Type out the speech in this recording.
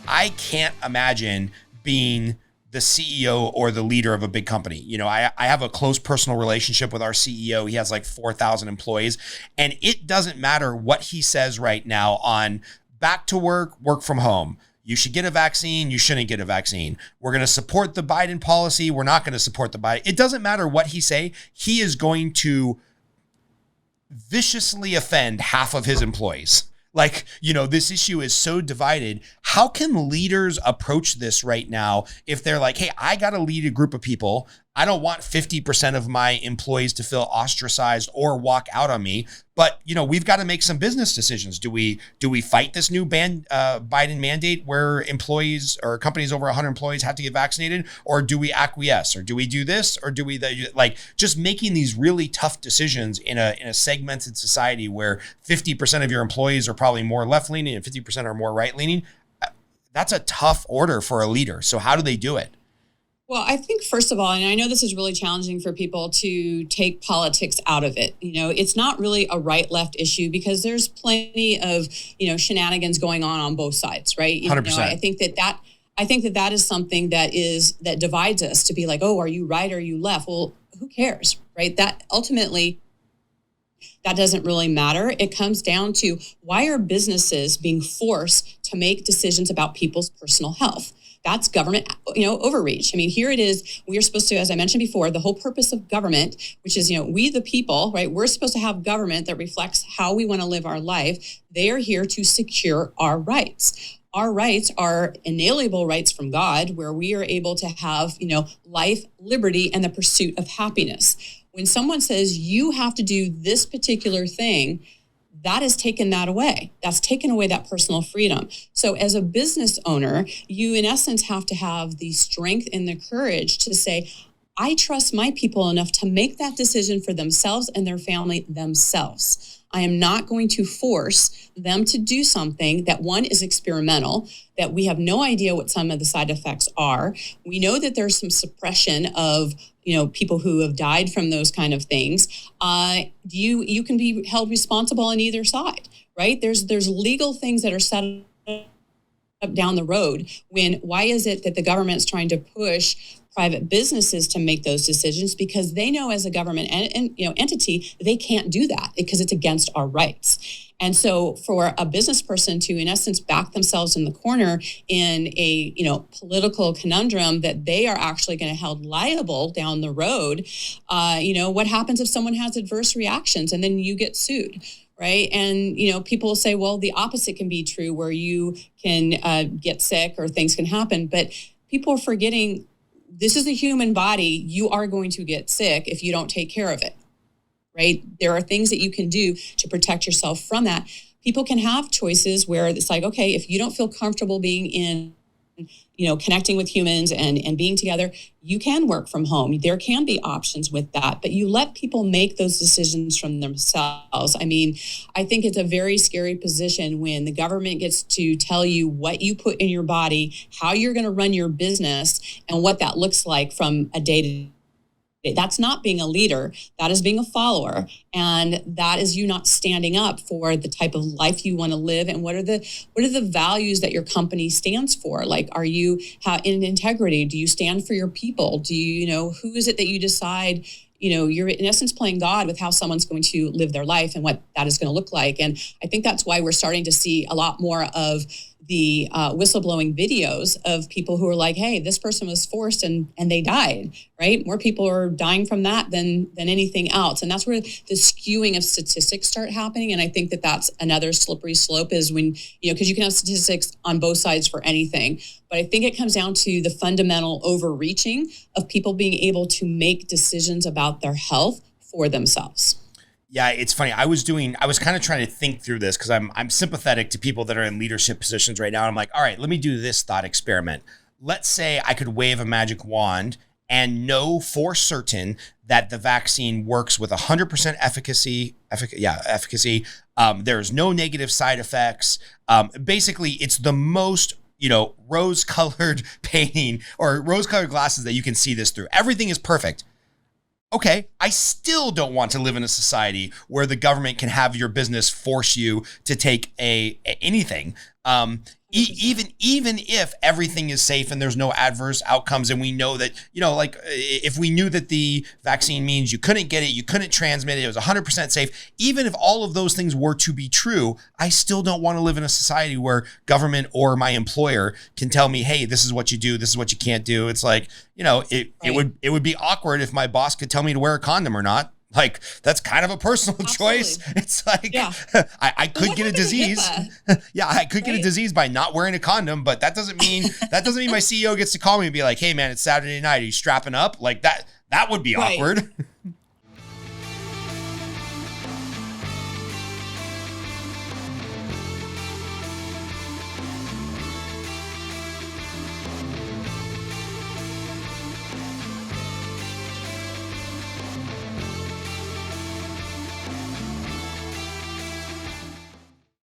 I can't imagine being the CEO or the leader of a big company. You know, I have a close personal relationship with our CEO. He has like 4,000 employees, and it doesn't matter what he says right now on back to work, work from home. You should get a vaccine. You shouldn't get a vaccine. We're going to support the Biden policy. We're not going to support the Biden. It doesn't matter what he say. He is going to viciously offend half of his employees. Like, you know, this issue is so divided. How can leaders approach this right now if they're like, hey, I got to lead a group of people. I don't want 50% of my employees to feel ostracized or walk out on me. But, you know, we've got to make some business decisions. Do we fight this new Biden mandate where employees or companies over 100 employees have to get vaccinated? Or do we acquiesce? Or do we do this? Or do we like just making these really tough decisions in a segmented society where 50% of your employees are probably more left leaning and 50% are more right leaning? That's a tough order for a leader. So how do they do it? Well, I think first of all, and I know this is really challenging for people to take politics out of it. You know, it's not really a right-left issue because there's plenty of, you know, shenanigans going on both sides, right? 100%. You know, I think that is something that divides us to be like, oh, are you right or are you left? Well, who cares, right? That ultimately, that doesn't really matter. It comes down to why are businesses being forced to make decisions about people's personal health? That's government, you know, overreach. I mean, here it is. We are supposed to, as I mentioned before, the whole purpose of government, which is, you know, we the people, right? We're supposed to have government that reflects how we want to live our life. They are here to secure our rights. Our rights are inalienable rights from God, where we are able to have, you know, life, liberty, and the pursuit of happiness. When someone says you have to do this particular thing, that has taken that away. That's taken away that personal freedom. So as a business owner, you in essence have to have the strength and the courage to say, I trust my people enough to make that decision for themselves and their family themselves. I am not going to force them to do something that, one, is experimental, that we have no idea what some of the side effects are. We know that there's some suppression of, you know, people who have died from those kind of things. You can be held responsible on either side, right? There's legal things that are set up down the road. Why is it that the government's trying to push private businesses to make those decisions? Because they know as a government and you know entity, they can't do that because it's against our rights. And so for a business person to, in essence, back themselves in the corner in a, you know, political conundrum that they are actually going to held liable down the road, you know, what happens if someone has adverse reactions and then you get sued? Right. And, you know, people will say, well, the opposite can be true where you can get sick or things can happen. But people are forgetting this is a human body. You are going to get sick if you don't take care of it. Right. There are things that you can do to protect yourself from that. People can have choices where it's like, OK, if you don't feel comfortable being in, you know, connecting with humans and being together, you can work from home. There can be options with that, but you let people make those decisions from themselves. I mean, I think it's a very scary position when the government gets to tell you what you put in your body, how you're going to run your business, and what that looks like from a day-to-day. That's not being a leader. That is being a follower. And that is you not standing up for the type of life you want to live. And what are the values that your company stands for? Like, are you in integrity? Do you stand for your people? Do you know, who is it that you decide, you know, you're in essence playing God with how someone's going to live their life and what that is going to look like. And I think that's why we're starting to see a lot more of the whistleblowing videos of people who are like, hey, this person was forced and they died, right? More people are dying from that than anything else. And that's where the skewing of statistics start happening. And I think that that's another slippery slope is when, you know, because you can have statistics on both sides for anything. But I think it comes down to the fundamental overreaching of people being able to make decisions about their health for themselves. Yeah, it's funny. I was kind of trying to think through this because I'm sympathetic to people that are in leadership positions right now. And I'm like, all right, let me do this thought experiment. Let's say I could wave a magic wand and know for certain that the vaccine works with 100% efficacy. There's no negative side effects. Basically, it's the most, you know, rose-colored painting or rose-colored glasses that you can see this through. Everything is perfect. Okay, I still don't want to live in a society where the government can have your business force you to take anything. Even if everything is safe and there's no adverse outcomes, and we know that, like if we knew that the vaccine means you couldn't get it, you couldn't transmit it, it was 100% safe, even if all of those things were to be true, I still don't want to live in a society where government or my employer can tell me, hey, this is what you do, this is what you can't do. It's like, it would be awkward if my boss could tell me to wear a condom or not. Like, that's kind of a personal choice. It's like, I could get a disease. I could get a disease by not wearing a condom, but that doesn't mean my CEO gets to call me and be like, hey man, it's Saturday night. Are you strapping up? Like that would be awkward.